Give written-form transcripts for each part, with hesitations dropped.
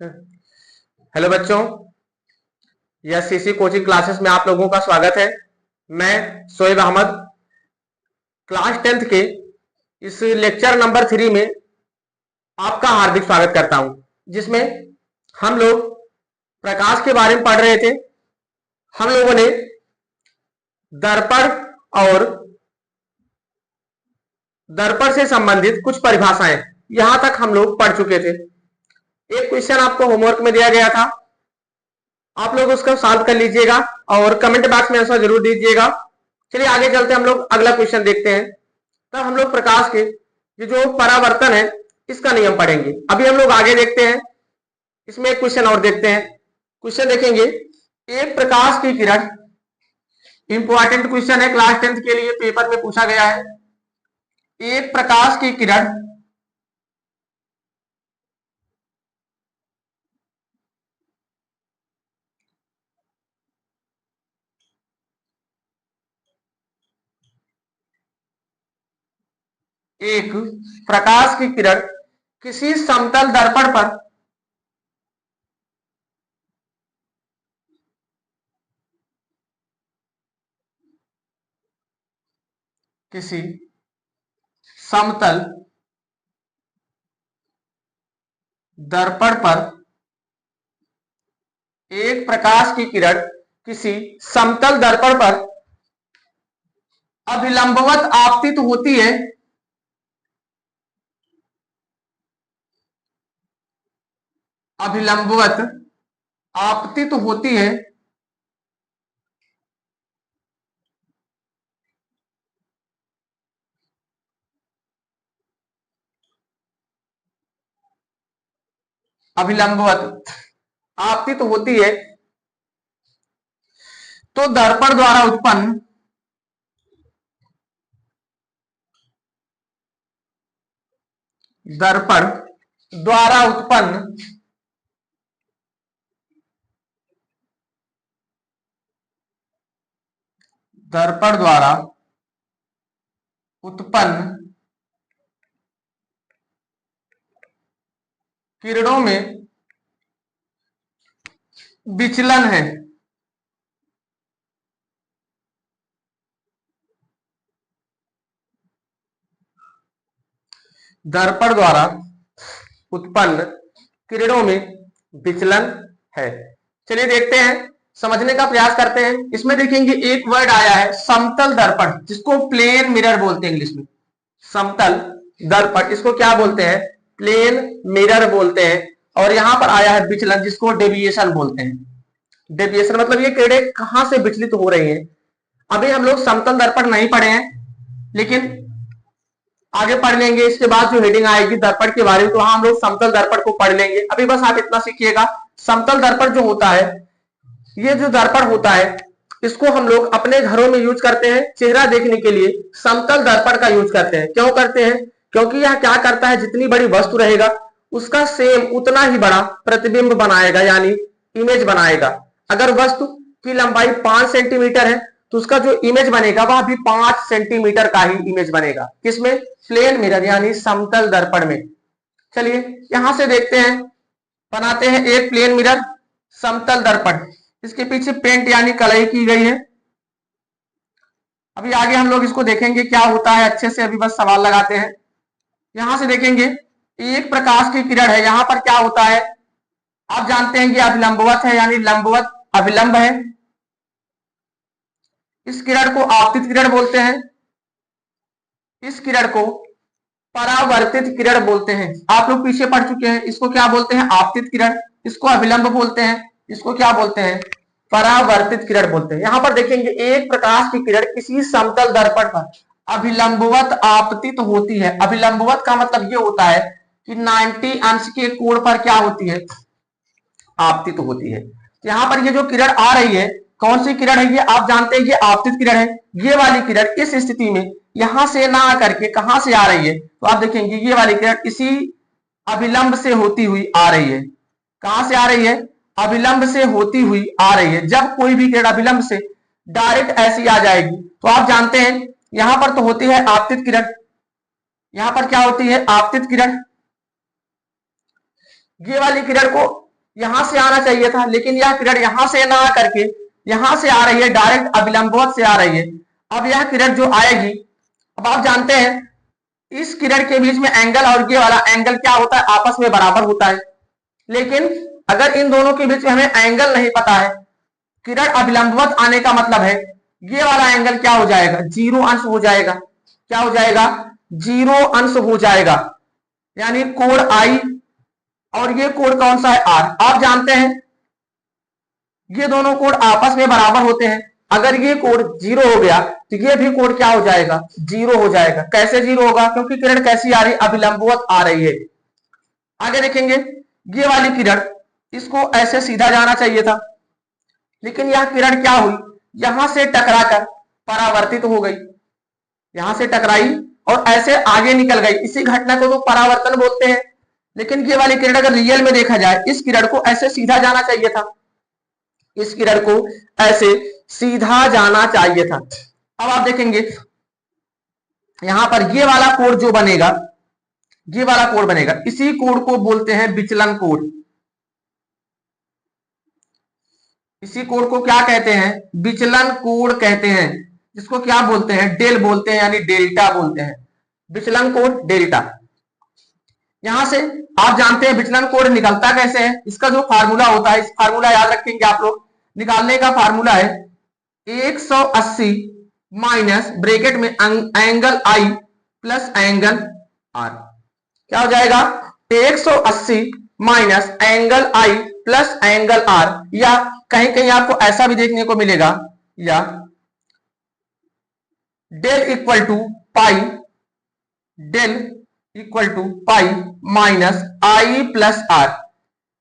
Hello बच्चों, यह CC coaching classes में आप लोगों का स्वागत है। मैं शोएब अहमद क्लास 10th के इस लेक्चर नंबर 3 में आपका हार्दिक स्वागत करता हूं, जिसमें हम लोग प्रकाश के बारे में पढ़ रहे थे। हम लोगों ने दर्पण और दर्पण से संबंधित कुछ परिभाषाएं यहां तक हम लोग पढ़ चुके थे। एक क्वेश्चन आपको होमवर्क में दिया गया था, आप लोग उसको सॉल्व कर लीजिएगा और कमेंट बॉक्स में आंसर जरूर दीजिएगा। चलिए आगे चलते हम लोग अगला क्वेश्चन देखते हैं। तब हम लोग प्रकाश के ये जो परावर्तन है इसका नियम पढ़ेंगे। अभी हम लोग आगे देखते हैं, इसमें एक क्वेश्चन और देखते हैं। क्वेश्चन देखेंगे, एक प्रकाश की किरण, इंपॉर्टेंट क्वेश्चन है, क्लास 10th के लिए पेपर में पूछा गया है। एक प्रकाश की किरण एक प्रकाश की किरण किसी समतल दर्पण पर किसी समतल दर्पण पर एक प्रकाश की किरण किसी समतल दर्पण पर अभिलंबवत आपतित होती है। अभिलंबवत आपतित होती है अभिलंबवत आपतित होती है तो दर्पण द्वारा उत्पन्न दर्पण द्वारा उत्पन्न दर्पण द्वारा उत्पन्न किरणों में विचलन है। दर्पण द्वारा उत्पन्न किरणों में विचलन है। चलिए देखते हैं, समझने का प्रयास करते हैं। इसमें देखेंगे एक वर्ड आया है समतल दर्पण, जिसको प्लेन मिरर बोलते हैं इंग्लिश में। समतल दर्पण, इसको क्या बोलते हैं? प्लेन मिरर बोलते हैं। और यहां पर आया है विचलन, जिसको डेविएशन बोलते हैं। डेविएशन मतलब ये किरणें कहां से विचलित हो रही हैं। अभी हम लोग समतल दर्पण नहीं पढ़े हैं, लेकिन आगे पढ़ लेंगे। इसके बाद जो हेडिंग आएगी दर्पण के बारे में, तो वहां हम लोग समतल दर्पण को पढ़ लेंगे। अभी बस आप इतना सीखिएगा, समतल दर्पण जो होता है, ये जो दर्पण होता है, इसको हम लोग अपने घरों में यूज करते हैं। चेहरा देखने के लिए समतल दर्पण का यूज करते हैं। क्यों करते हैं? क्योंकि यह क्या करता है, जितनी बड़ी वस्तु रहेगा उसका सेम उतना ही बड़ा प्रतिबिंब बनाएगा, यानी इमेज बनाएगा। अगर वस्तु की लंबाई 5 सेंटीमीटर है तो उसका जो इमेज बनेगा वह भी 5 सेंटीमीटर का ही इमेज बनेगा। किसमें? प्लेन मिरर यानी समतल दर्पण में। चलिए यहां से देखते हैं, बनाते हैं एक प्लेन मिरर समतल दर्पण। इसके पीछे पेंट यानी कलई की गई है। अभी आगे हम लोग इसको देखेंगे क्या होता है अच्छे से, अभी बस सवाल लगाते हैं। यहां से देखेंगे एक प्रकाश की किरण है, यहां पर क्या होता है आप जानते हैं कि अभिलंबवत है, यानी लंबवत अभिलंब है। इस किरण को आपतित किरण बोलते हैं। इस किरण को परावर्तित किरण बोलते हैं। आप लोग पीछे पढ़ चुके हैं, इसको क्या बोलते हैं? आपतित किरण। इसको अभिलंब बोलते हैं। इसको क्या बोलते हैं? परावर्तित किरण बोलते हैं। यहां पर देखेंगे एक प्रकाश की किरण किसी समतल दर्पण पर अभिलंबवत आपतित होती है। अभिलंबवत का मतलब ये होता है कि 90 अंश के कोण पर क्या होती है? आपतित होती है। यहां पर ये जो किरण आ रही है, कौन सी किरण है ये? आप जानते हैं ये आपतित किरण है। ये वाली किरण इस स्थिति में यहां से ना आकर के कहां से आ रही है, तो आप देखेंगे ये वाली किरण इसी अभिलंब से होती हुई आ रही है। कहां से आ रही है? अभिलंब से होती हुई आ रही है। जब कोई भी किरण अभिलंब से डायरेक्ट ऐसी आ जाएगी तो आप जानते हैं यहां पर तो होती है आपतित किरण। यहां पर क्या होती है? आपतित किरण। ये वाली किरण को यहां से आना चाहिए था, लेकिन यह किरण यहां से ना करके यहां से आ रही है, डायरेक्ट अभिलंबवत से आ रही है। अब यह किरण जो आएगी, अब आप जानते हैं इस किरण के बीच में एंगल और ये वाला एंगल क्या होता है, आपस में बराबर होता है। लेकिन अगर इन दोनों के बीच में हमें एंगल नहीं पता है, किरण अभिलंबवत आने का मतलब है ये वाला एंगल क्या हो जाएगा, जीरो अंश हो जाएगा। क्या हो जाएगा, जीरो अंश हो जाएगा। यानी कोण आई और ये कोण कौन सा है, आर। आप जानते हैं ये दोनों कोण आपस में बराबर होते हैं। अगर ये कोण जीरो हो गया तो ये भी कोण क्या हो जाएगा, जीरो हो जाएगा। कैसे जीरो होगा, क्योंकि किरण कैसी आ रही, अभिलंबवत आ रही है। आगे देखेंगे, ये वाली किरण इसको ऐसे सीधा जाना चाहिए था, लेकिन यह किरण क्या हुई, यहां से टकराकर परावर्तित हो गई। यहां से टकराई और ऐसे आगे निकल गई, इसी घटना को तो परावर्तन बोलते हैं। लेकिन ये वाली किरण अगर रियल में देखा जाए, इस किरण को ऐसे सीधा जाना चाहिए था, इस किरण को ऐसे सीधा जाना चाहिए था। अब आप देखेंगे यहां पर ये वाला कोण जो बनेगा, ये वाला कोण बनेगा, इसी कोण को बोलते हैं विचलन कोण। इसी कोण को क्या कहते हैं, विचलन कोण कहते हैं, जिसको क्या बोलते हैं, डेल बोलते हैं, यानी डेल्टा बोलते हैं, विचलन कोण डेल्टा। यहां से आप जानते हैं विचलन कोण निकलता कैसे है, इसका जो फार्मूला होता है, इस फार्मूला याद रखेंगे आप लोग। निकालने का फार्मूला है 180 माइनस ब्रैकेट में angle I plus angle R. क्या हो जाएगा, 180 minus angle I plus angle R, या कहीं कहीं आपको ऐसा भी देखने को मिलेगा, या del equal to pi, del equal to pi minus I plus R.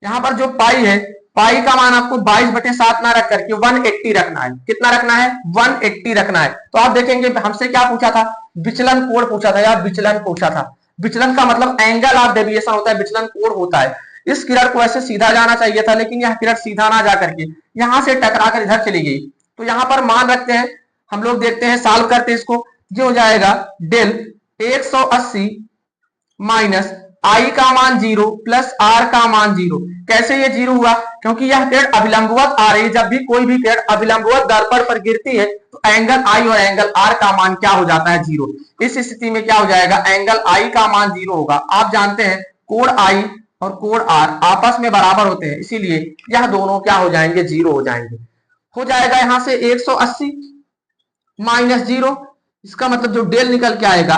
यहां पर जो पाई है, पाई का मान आपको 22/7 ना रख करके 180 रखना है। कितना रखना है, 180 रखना है। तो आप देखेंगे हमसे क्या पूछा था, विचलन कोण पूछा था, या विचलन पूछा था। विचलन का मतलब एंगल ऑफ डेविएशन होता है, विचलन कोण होता है। इस किरण को ऐसे सीधा जाना चाहिए था, लेकिन यह किरण सीधा ना जा करके यहां से टकरा कर इधर चली गई। तो यहां पर मान रखते हैं हम लोग, देखते हैं सॉल्व करते हैं इसको। ये हो जाएगा डेल 180 माइनस आई का मान 0 प्लस आर का मान 0। कैसे ये 0 हुआ, क्योंकि यह किरण अभिलंबवत आ रही है। जब भी कोई भी किरण अभिलंबवत दर्पण पर गिरती है तो एंगल आई और एंगल आर का मान क्या हो जाता है, 0। इस स्थिति में क्या हो जाएगा, एंगल आई का मान 0 होगा। आप जानते हैं कोण आई और कोण आर आपस में बराबर होते हैं, इसीलिए यह दोनों क्या हो जाएंगे, 0 हो जाएंगे। हो जाएगा यहां से 180 माइनस 0, इसका मतलब जो डेल निकल के आएगा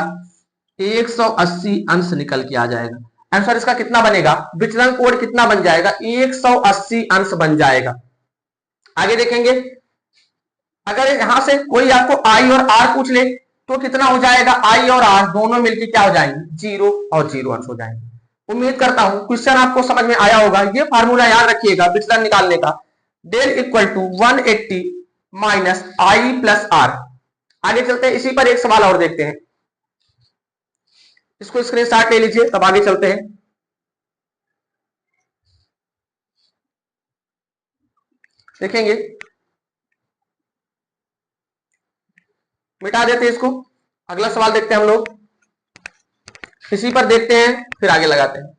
180 अंश निकल के आ जाएगा। आंसर इसका कितना बनेगा, विचलन कोण कितना बन जाएगा, 180 अंश बन जाएगा। आगे देखेंगे, अगर यहां से कोई आपको आई और आर पूछ ले तो कितना हो जाएगा, आई और आर दोनों मिलकर क्या हो जाएंगे, 0 और 0 अंश हो जाएंगे। उम्मीद करता हूं क्वेश्चन आपको समझ में आया होगा। ये फार्मूला याद रखिएगा विचलन निकालने का, del equal to 180 minus I plus R. आगे चलते हैं, इसी पर एक सवाल और देखते हैं, इसको स्क्रीनशॉट ले लीजिए, तब आगे चलते हैं। देखेंगे, मिटा देते हैं इसको, अगला सवाल देखते हैं हम लोग, इसी पर देखते हैं फिर आगे लगाते हैं।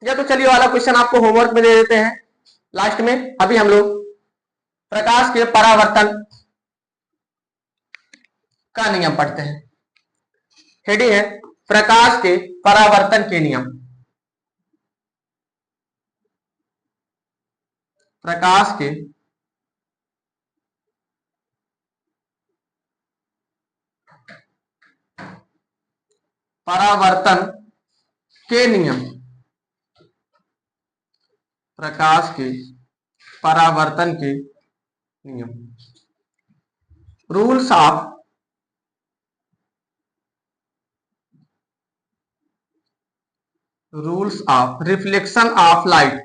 या तो चलिए वाला क्वेश्चन आपको होमवर्क में दे देते हैं लास्ट में। अभी हम लोग प्रकाश के परावर्तन का नियम पढ़ते हैं। हेडिंग है प्रकाश के परावर्तन के नियम। प्रकाश के परावर्तन के नियम, प्रकाश के परावर्तन के नियम, rules of reflection of light.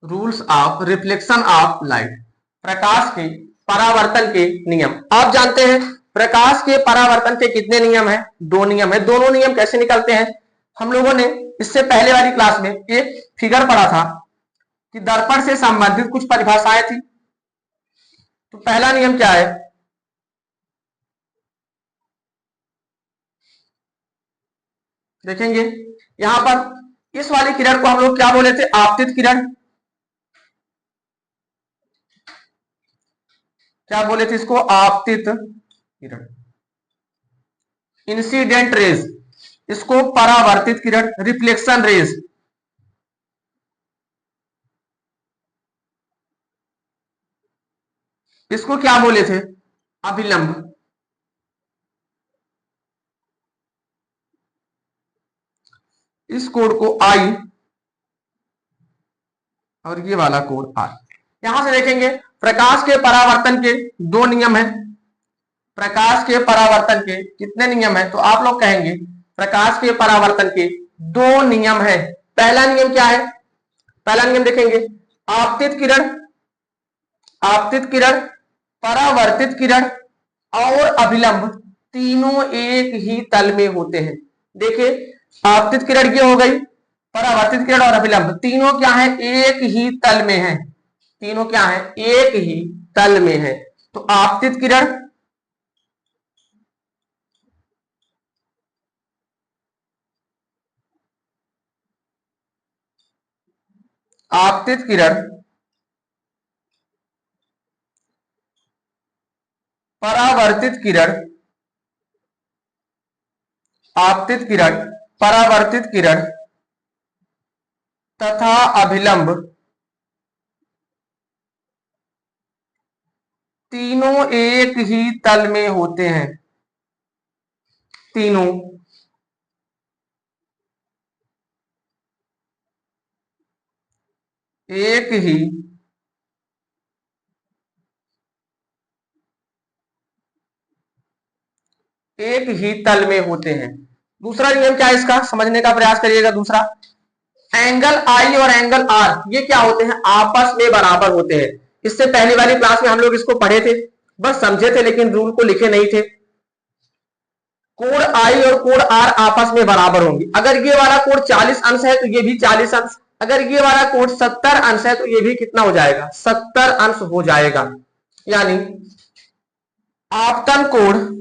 Rules of reflection of light, प्रकाश के परावर्तन के नियम। आप जानते हैं प्रकाश के परावर्तन के कितने नियम हैं, 2 नियम है। दोनों नियम कैसे निकलते हैं, हम लोगों ने इससे पहले वाली क्लास में एक फिगर पढ़ा था कि दर्पण से संबंधित कुछ परिभाषाएं थी। तो पहला नियम क्या है, देखेंगे यहां पर इस वाली किरण को हम लोग क्या बोले थे, आपतित किरण। क्या बोले थे इसको, आपतित किरण। इंसिडेंट रेज, इसको परावर्तित किरण, रिफ्लेक्शन रेज। इसको क्या बोले थे, अभिलंब। इस कोड को आई और ये वाला कोड आर। यहां से देखेंगे प्रकाश के परावर्तन के दो नियम हैं। प्रकाश के परावर्तन के कितने नियम हैं, तो आप लोग कहेंगे प्रकाश के परावर्तन के दो नियम हैं। पहला नियम क्या है, पहला नियम देखेंगे, आपतित किरण, आपतित किरण, परावर्तित किरण और अभिलंब तीनों एक ही तल में होते हैं। देखिए आपतित किरण ये हो गई, परावर्तित किरण और अभिलंब तीनों क्या है, एक ही तल में है। तीनों क्या है, एक ही तल में है। तो आपतित किरण, आपतित किरण, परावर्तित किरण, आपतित किरण, परावर्तित किरण तथा अभिलंब तीनों एक ही तल में होते हैं। तीनों एक ही एक ही तल में होते हैं। दूसरा नियम क्या है इसका, समझने का प्रयास करिएगा। दूसरा, एंगल आई और एंगल आर ये क्या होते हैं, आपस में बराबर होते हैं। इससे पहली वाली क्लास में हम लोग इसको पढ़े थे, बस समझे थे लेकिन रूल को लिखे नहीं थे। कोण आई और कोण आर आपस में बराबर होंगे। अगर ये वाला कोण 40 अंश है तो ये भी 40 अंश, अगर ये वाला कोण 70 अंश है तो ये भी कितना हो जाएगा, 70 अंश हो जाएगा। यानी आपतन कोण,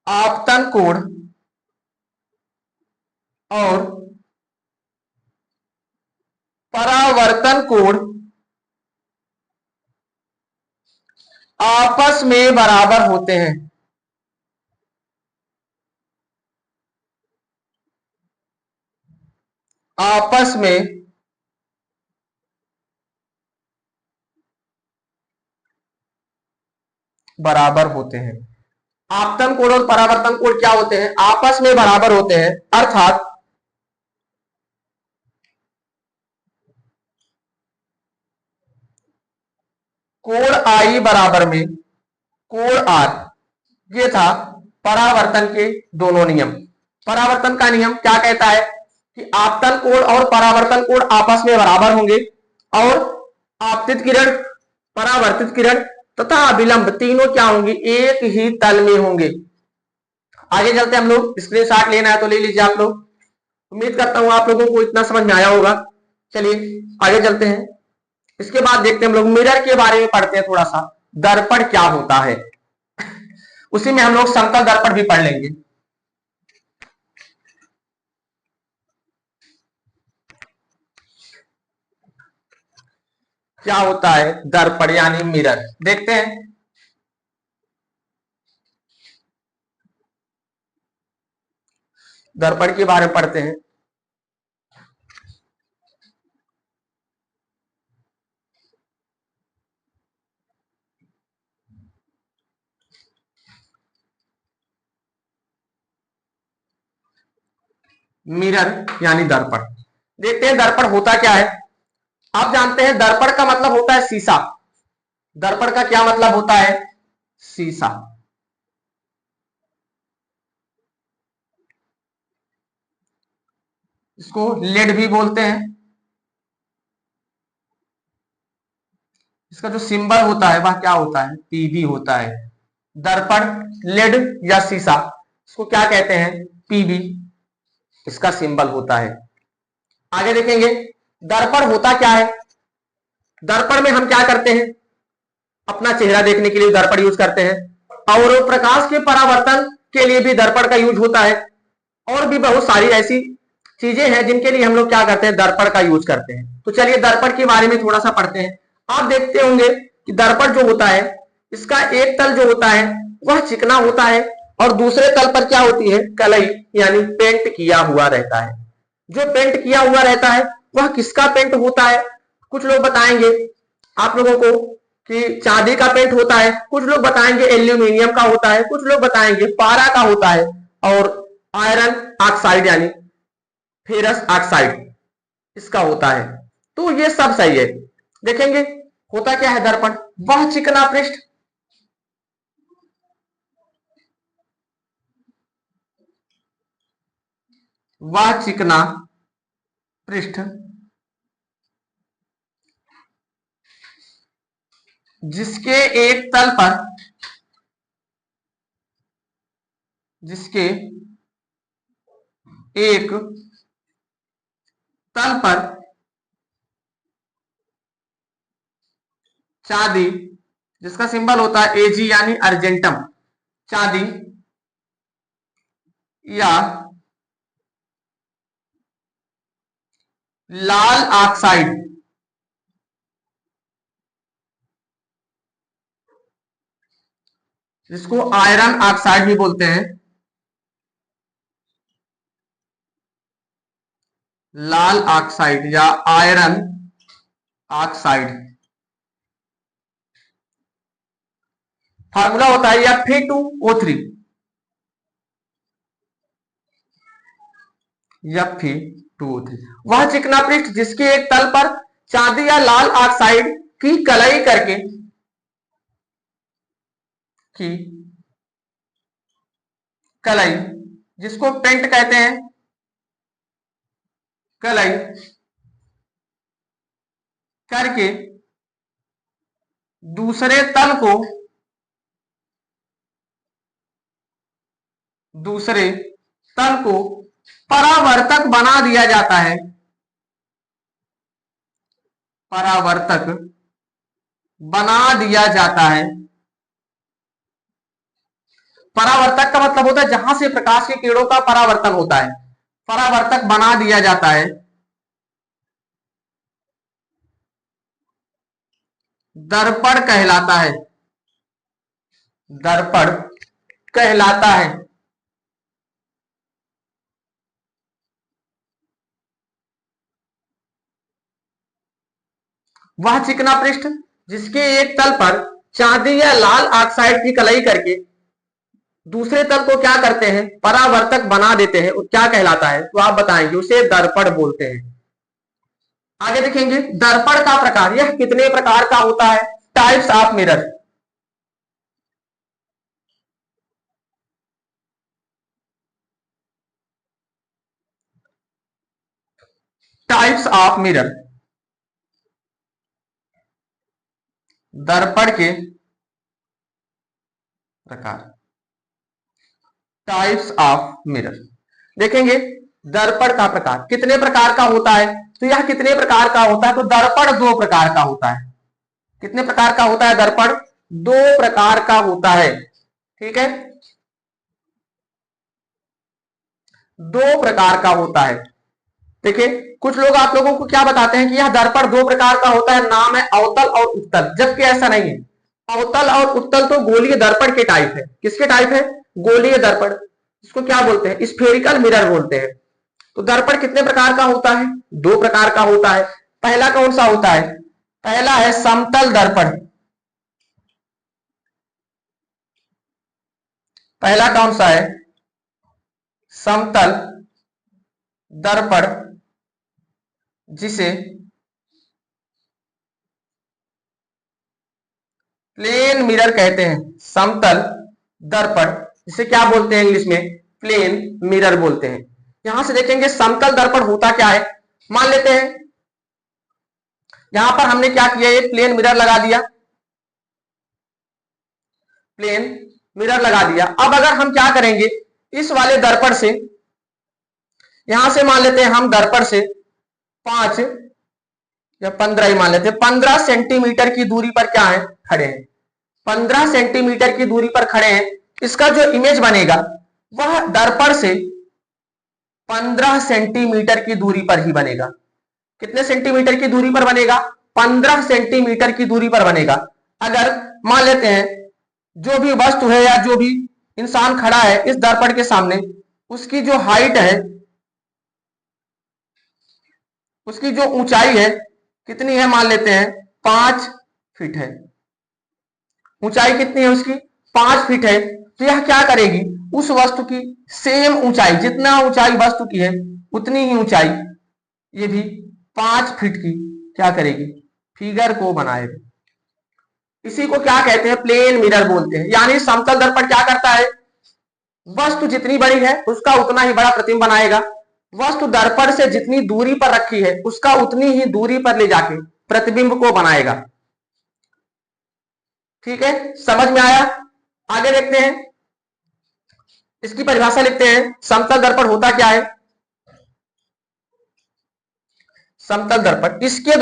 आपतन कोण और परावर्तन कोण आपस में बराबर होते हैं। आपस में बराबर होते हैं। आपतन कोण और परावर्तन कोण क्या होते हैं, आपस में बराबर होते हैं। अर्थात कोण आई बराबर में कोण आर, ये था परावर्तन के दोनों नियम। परावर्तन का नियम क्या कहता है कि आपतन कोण और परावर्तन कोण आपस में बराबर होंगे और आपतित किरण, परावर्तित किरण तथा अभिलंब तीनों क्या होंगे, एक ही तल में होंगे। आगे चलते हम लोग, स्क्रीनशॉट लेना है तो ले लीजिए आप लोग। उम्मीद करता हूं आप लोगों को इतना समझ में आया होगा। चलिए आगे चलते हैं। इसके बाद देखते हैं हम लोग मिरर के बारे में पढ़ते हैं थोड़ा सा, दर्पण क्या होता है। उसी में हम लोग समतल दर्पण भी पढ़ लेंगे। क्या होता है दर्पण यानी मिरर, देखते हैं। दर्पण के बारे में पढ़ते हैं। मिरर यानी दर्पण, देखते हैं दर्पण होता क्या है। आप जानते हैं दर्पण का मतलब होता है शीशा। दर्पण का क्या मतलब होता है, शीशा। इसको लेड भी बोलते हैं। इसका जो सिंबल होता है वह क्या होता है, पीबी होता है। दर्पण, लेड या शीशा, इसको क्या कहते हैं, पीबी। इसका सिंबल होता है। आगे देखेंगे दर्पण होता क्या है। दर्पण में हम क्या करते हैं, अपना चेहरा देखने के लिए दर्पण यूज करते हैं और प्रकाश के परावर्तन के लिए भी दर्पण का यूज होता है और भी बहुत सारी ऐसी चीजें हैं जिनके लिए हम लोग क्या करते हैं, दर्पण का यूज करते हैं। तो चलिए दर्पण के बारे में थोड़ा सा पढ़ते हैं। आप देखते होंगे कि दर्पण जो होता है इसका एक तल जो होता है वह चिकना होता है और दूसरे तल पर क्या होती है, कलई यानी पेंट किया हुआ रहता है। जो पेंट किया हुआ रहता है वह किसका पेंट होता है, कुछ लोग बताएंगे आप लोगों को कि चांदी का पेंट होता है, कुछ लोग बताएंगे एल्यूमिनियम का होता है, कुछ लोग बताएंगे पारा का होता है और आयरन ऑक्साइड यानी फेरस ऑक्साइड इसका होता है। तो ये सब सही है। देखेंगे होता क्या है दर्पण, वह चिकना पृष्ठ वह चिकना पृष्ठ जिसके एक तल पर जिसके एक तल पर चांदी, जिसका सिंबल होता है एजी यानी अर्जेंटम, चांदी या लाल ऑक्साइड जिसको आयरन ऑक्साइड भी बोलते हैं, लाल ऑक्साइड या आयरन ऑक्साइड, फार्मूला होता है Fe2O3 Fe2O3। वह चिकना पृष्ठ जिसके एक तल पर चांदी या लाल ऑक्साइड की कलई करके की कलई जिसको पेंट कहते हैं, कलई करके दूसरे तल को परावर्तक बना दिया जाता है, परावर्तक बना दिया जाता है। परावर्तक का मतलब होता है जहां से प्रकाश के किरणों का परावर्तन होता है, परावर्तक बना दिया जाता है। दर्पण कहलाता है, दर्पण कहलाता है। वह चिकना पृष्ठ जिसके एक तल पर चांदी या लाल ऑक्साइड की कलई करके दूसरे तल को क्या करते हैं, परावर्तक बना देते हैं, क्या कहलाता है, तो आप बताएंगे उसे दर्पण बोलते हैं। आगे देखेंगे दर्पण का प्रकार, यह कितने प्रकार का होता है, types of mirror. Types of mirror, दर्पण के प्रकार, टाइप्स ऑफ मिरर। देखेंगे दर्पण का प्रकार कितने प्रकार का होता है, तो यह कितने प्रकार का होता है, तो दर्पण दो प्रकार का होता है। कितने प्रकार का होता है दर्पण, दो प्रकार का होता है। ठीक है, दो प्रकार का होता है। देखिए कुछ लोग आप लोगों को क्या बताते हैं कि यह दर्पण दो प्रकार का होता है, नाम है अवतल और उत्तल, जबकि ऐसा नहीं है। अवतल और उत्तल तो गोलीय दर्पण के टाइप है। किसके टाइप है, गोलीय दर्पण, इसको क्या बोलते हैं, स्फेरिकल मिरर बोलते हैं। तो दर्पण कितने प्रकार का होता है, दो प्रकार का होता है। पहला कौन सा होता है, पहला है समतल दर्पण। पहला कौन सा है, समतल दर्पण, जिसे प्लेन मिरर कहते हैं। समतल दर्पण जिसे क्या बोलते हैं इंग्लिश में, प्लेन मिरर बोलते हैं। यहां से देखेंगे समतल दर्पण होता क्या है। मान लेते हैं यहां पर हमने क्या किया, एक प्लेन मिरर लगा दिया, प्लेन मिरर लगा दिया। अब अगर हम क्या करेंगे, इस वाले दर्पण से यहां से मान लेते हैं हम दर्पण से 5 या 15 ही मान लेते हैं, 15 सेंटीमीटर की दूरी पर क्या है, खड़े हैं। 15 सेंटीमीटर की दूरी पर खड़े हैं। इसका जो इमेज बनेगा वह दर्पण से 15 सेंटीमीटर की दूरी पर ही बनेगा। कितने सेंटीमीटर की दूरी पर बनेगा, 15 सेंटीमीटर की दूरी पर बनेगा। अगर मान लेते हैं जो भी वस्तु है या जो भी इंसान खड़ा है इस दर्पण के सामने, उसकी जो हाइट है, उसकी जो ऊंचाई है कितनी है, मान लेते हैं 5 फीट है। ऊंचाई कितनी है उसकी, 5 फीट है। तो यह क्या करेगी, उस वस्तु की सेम ऊंचाई, जितना ऊंचाई वस्तु की है उतनी ही ऊंचाई ये भी 5 फीट की क्या करेगी, फिगर को बनाएगी। इसी को क्या कहते हैं, प्लेन मिरर बोलते हैं। यानी समतल दर्पण क्या करता है, वस्तु जितनी बड़ी है उसका उतना ही बड़ा प्रतिबिंब बनाएगा। वस्तु दर्पण से जितनी दूरी पर रखी है उसका उतनी ही दूरी पर ले जाके प्रतिबिंब को बनाएगा। ठीक है, समझ में आया। आगे देखते हैं, इसकी परिभाषा लिखते हैं। समतल दर्पण होता क्या है, समतल दर्पण इसके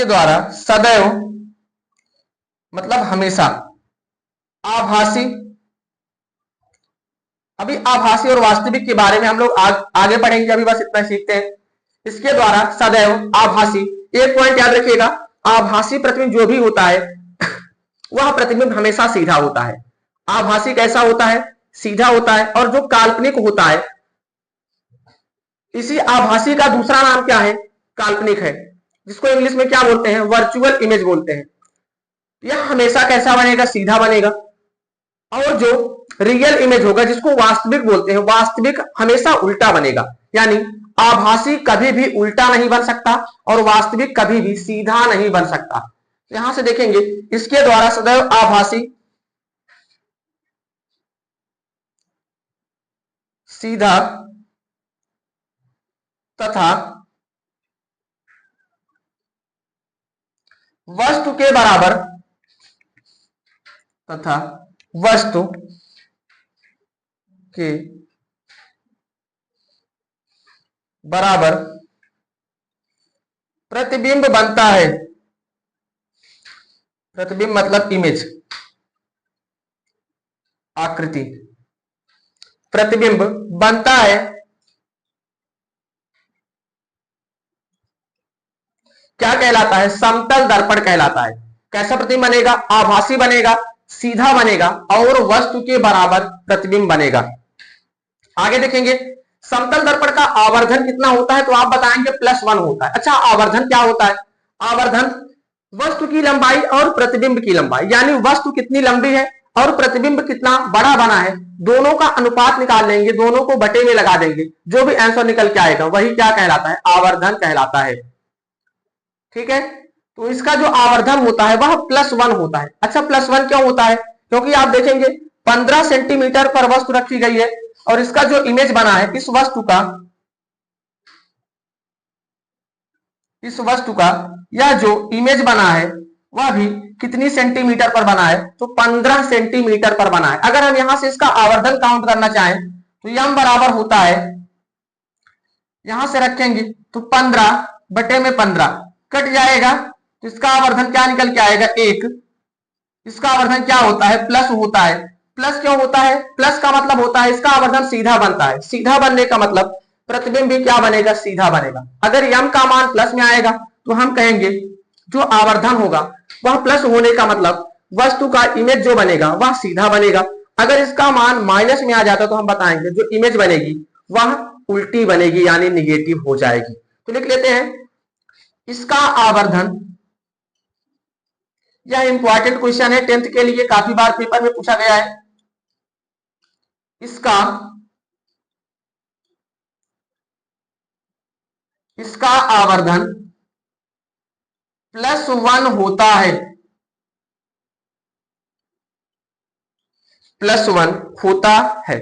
द्वारा सदैव मतलब हमेशा आभासी, अभी आभासी और वास्तविक के बारे में हम लोग आगे पढ़ेंगे, अभी बस इतना सीखते हैं। इसके द्वारा सदैव आभासी, एक पॉइंट याद रखिएगा, आभासी प्रतिबिंब जो भी होता है वह प्रतिबिंब हमेशा सीधा होता है। आभासी कैसा होता है, सीधा होता है। और जो काल्पनिक होता है, इसी आभासी का दूसरा नाम क्या है, काल्पनिक है, जिसको इंग्लिश में क्या बोलते हैं, वर्चुअल इमेज बोलते हैं। यह हमेशा कैसा बनेगा, सीधा बनेगा। और जो रियल इमेज होगा, जिसको वास्तविक बोलते हैं, वास्तविक हमेशा उल्टा बनेगा। यानी आभासी कभी भी उल्टा नहीं बन सकता और वास्तविक कभी भी सीधा नहीं बन सकता। यहां से देखेंगे, इसके द्वारा सदैव आभासी सीधा तथा वस्तु के बराबर तथा वस्तु के बराबर प्रतिबिंब बनता है। प्रतिबिंब मतलब इमेज, आकृति, प्रतिबिंब बनता है क्या कहलाता है, समतल दर्पण कहलाता है। कैसा प्रतिबिंब बनेगा, आभासी बनेगा, सीधा बनेगा और वस्तु के बराबर प्रतिबिंब बनेगा। आगे देखेंगे, समतल दर्पण का आवर्धन कितना होता है, तो आप बताएंगे +1 होता है। अच्छा, आवर्धन क्या होता है, आवर्धन वस्तु की लंबाई और प्रतिबिंब की लंबाई, यानी वस्तु कितनी लंबी है और प्रतिबिंब कितना बड़ा बना है, दोनों का अनुपात निकाल लेंगे, दोनों को बटे में लगा देंगे, जो भी आंसर निकल के आएगा वही क्या कहलाता है, आवर्धन कहलाता है। ठीक है, तो इसका जो आवर्धन होता है वह +1 होता है। अच्छा, +1 क्यों होता है, क्योंकि आप देखेंगे 15 सेंटीमीटर पर वस्तु रखी गई है और इसका जो इमेज बना है, इस वस्तु का यह जो इमेज बना है वह भी कितनी सेंटीमीटर पर बना है, तो 15 सेंटीमीटर पर बना है। अगर हम यहां से इसका आवर्धन काउंट करना चाहें तो m बराबर होता है, यहां से रखेंगे तो 15/15 कट जाएगा, तो इसका आवर्धन क्या निकल के आएगा, 1। इसका आवर्धन क्या होता है, प्लस होता है। प्लस क्यों होता है, प्लस का मतलब होता है इसका आवर्धन सीधा बनता है। सीधा बनने का मतलब प्रतिबिंब भी क्या बनेगा, सीधा बनेगा। अगर m का मान प्लस में आएगा तो हम कहेंगे जो आवर्धन होगा वह प्लस होने का मतलब वस्तु का इमेज जो बनेगा वह सीधा बनेगा। अगर इसका मान माइनस में आ जाता तो हम बताएंगे जो इमेज बनेगी वह उल्टी बनेगी, यानी निगेटिव हो जाएगी। तो लिख लेते हैं, इसका आवर्धन, यह इंपॉर्टेंट क्वेश्चन है, 10th के लिए काफी बार पेपर में पूछा गया है। इसका आवर्धन +1 होता है, +1 होता है।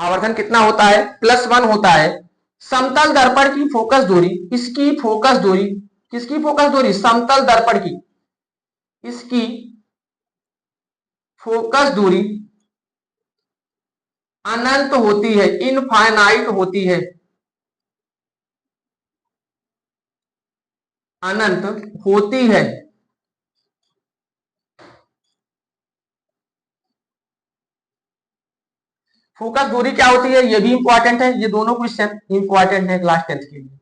आवर्धन कितना होता है, +1 होता है। समतल दर्पण की फोकस दूरी, इसकी फोकस दूरी, किसकी फोकस दूरी, समतल दर्पण की, इसकी फोकस दूरी अनंत होती है, इनफाइनाइट होती है, अनंत होती है। फोकस दूरी क्या होती है, ये भी इंपॉर्टेंट है, ये दोनों क्वेश्चन इंपॉर्टेंट है क्लास 10th के लिए,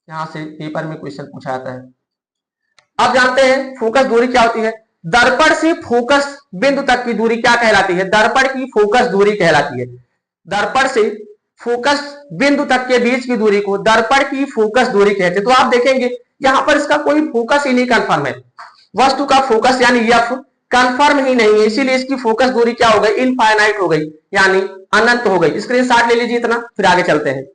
यहां से पेपर में क्वेश्चन पूछा जाता है। अब जानते हैं फोकस दूरी क्या होती है। दर्पण से फोकस बिंदु तक की दूरी क्या कहलाती है, दर्पण की फोकस दूरी कहलाती है। दर्पण से फोकस बिंदु तक के बीच की दूरी को दर्पण की फोकस दूरी कहते हैं। तो आप देखेंगे यहां पर इसका कोई फोकस ही नहीं कंफर्म है, वस्तु का फोकस यानी एफ कंफर्म ही नहीं है, इसीलिए इसकी फोकस दूरी क्या हो गई, इनफाइनाइट हो गई, यानी अनंत हो गई। स्क्रीनशॉट ले लीजिए इतना, फिर आगे चलते हैं।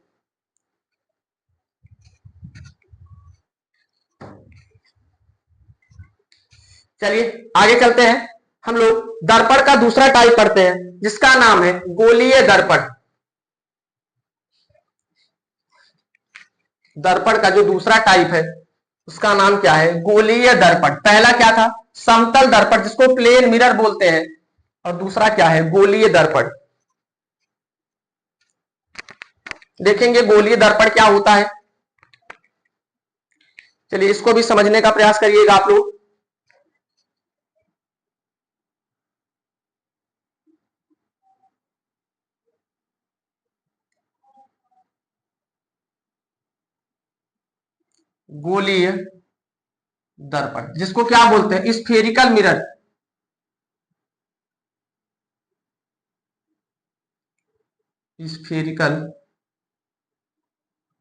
चलिए आगे चलते हैं, हम लोग दर्पण का दूसरा टाइप पढ़ते हैं जिसका नाम है गोलीय दर्पण। दर्पण का जो दूसरा टाइप है उसका नाम क्या है, गोलीय दर्पण। पहला क्या था, समतल दर्पण जिसको प्लेन मिरर बोलते हैं, और दूसरा क्या है, गोलीय दर्पण। देखेंगे गोलीय दर्पण क्या होता है। चलिए इसको भी समझने का प्रयास करिएगा आप लोग। गोलीय दर्पण जिसको क्या बोलते हैं, स्फेरिकल मिरर। स्फेरिकल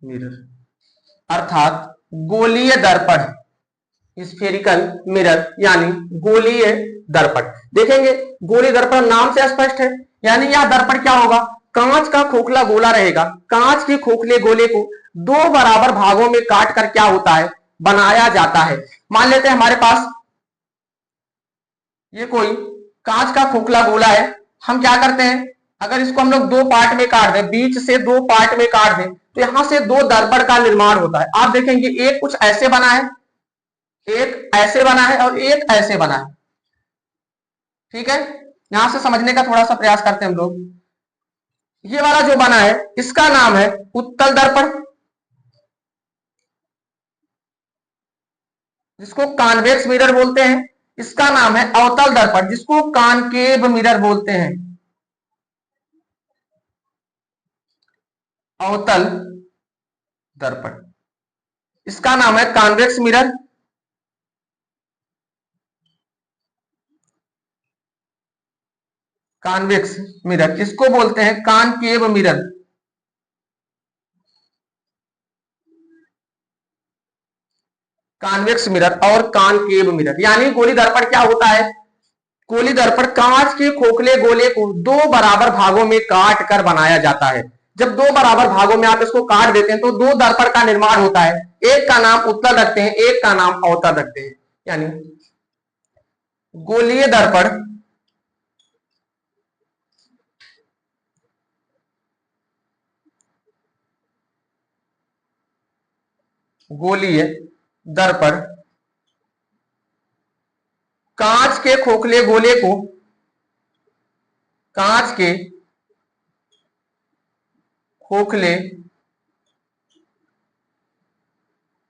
मिरर अर्थात गोलीय दर्पण, स्फेरिकल मिरर यानी गोलीय दर्पण। देखेंगे गोलीय दर्पण नाम से स्पष्ट है, यानी यह दर्पण क्या होगा, कांच का खोखला गोला रहेगा। कांच के खोखले गोले को दो बराबर भागों में काट कर क्या होता है, बनाया जाता है। मान लेते हैं हमारे पास ये कोई कांच का खोखला गोला है, हम क्या करते हैं, अगर इसको हम लोग दो पार्ट में काट दें, बीच से दो पार्ट में काट दें, तो यहां से दो दर्पण का निर्माण होता है। आप देखेंगे एक कुछ ऐसे बना है, एक ऐसे बना है और एक ऐसे बना है। ठीक है, यहां से समझने का थोड़ा सा प्रयास करते हैं हम लोग। ये वाला जो बना है इसका नाम है उत्तल दर्पण, जिसको कॉन्वेक्स मिरर बोलते हैं। इसका नाम है अवतल दर्पण, जिसको कॉनकेव मिरर बोलते हैं, अवतल दर्पण। इसका नाम है कॉन्वेक्स मिरर, कॉन्वेक्स मिरर। इसको बोलते हैं कॉनकेव मिरर। कॉन्वेक्स मिरर और कॉनकेव मिरर, यानी गोली दर्पण क्या होता है, गोली दर्पण कांच के खोखले गोले को दो बराबर भागों में काट कर बनाया जाता है। जब दो बराबर भागों में आप इसको काट देते हैं तो दो दर्पण का निर्माण होता है। एक का नाम उत्तल रखते हैं, एक का नाम अवतल रखते हैं। यानी गोलीय दर्पण गोलीय दर्पण कांच के खोखले गोले को, कांच के खोखले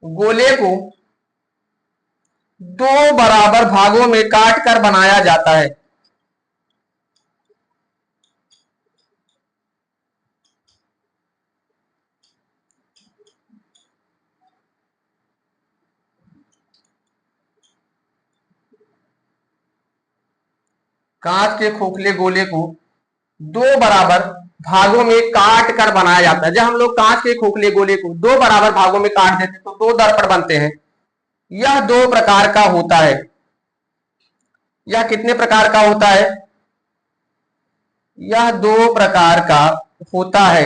गोले को दो बराबर भागों में काट कर बनाया जाता है। कांच के खोखले गोले को दो बराबर भागों में काट कर बनाया जाता है। जब हम लोग कांच के खोखले गोले को दो बराबर भागों में काट देते हैं तो दो दर्पण बनते हैं। यह दो प्रकार का होता है। यह कितने प्रकार का होता है, यह दो प्रकार का होता है।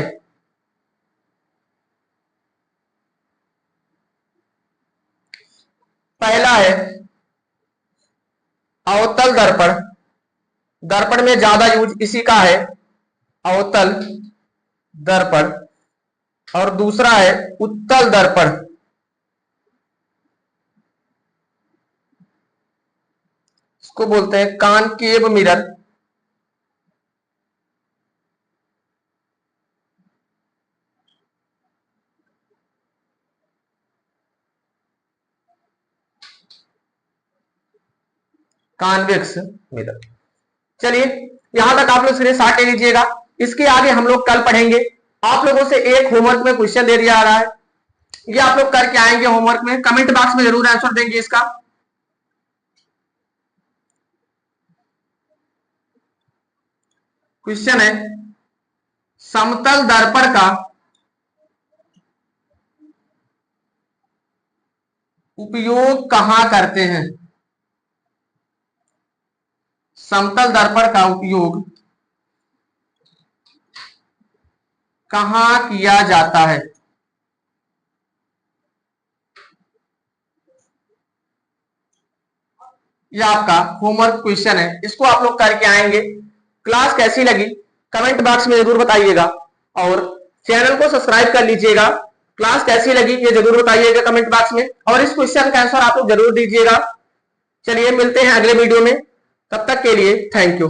पहला है अवतल दर्पण, दर्पण में ज्यादा यूज इसी का है, अवतल दर्पण। और दूसरा है उत्तल दर्पण। को बोलते हैं कॉनकेव मिरर। Convex mirror. चलिए यहां तक आप लोग सिर्फ साथ ले लीजिएगा। इसके आगे हम लोग कल पढ़ेंगे। आप लोगों से एक होमवर्क में क्वेश्चन दे दिया जा रहा है, ये आप लोग करके आएंगे होमवर्क में, कमेंट बॉक्स में जरूर आंसर देंगे इसका। क्वेश्चन है समतल दर्पण का उपयोग कहां करते हैं? समतल दर्पण का उपयोग कहां किया जाता है? ये आपका होमवर्क क्वेश्चन है, इसको आप लोग करके आएंगे। क्लास कैसी लगी कमेंट बॉक्स में जरूर बताइएगा और चैनल को सब्सक्राइब कर लीजिएगा। क्लास कैसी लगी ये जरूर बताइएगा कमेंट बॉक्स में और इस क्वेश्चन का आंसर आप लोग जरूर दीजिएगा। चलिए मिलते हैं अगले वीडियो में, तब तक के लिए थैंक यू।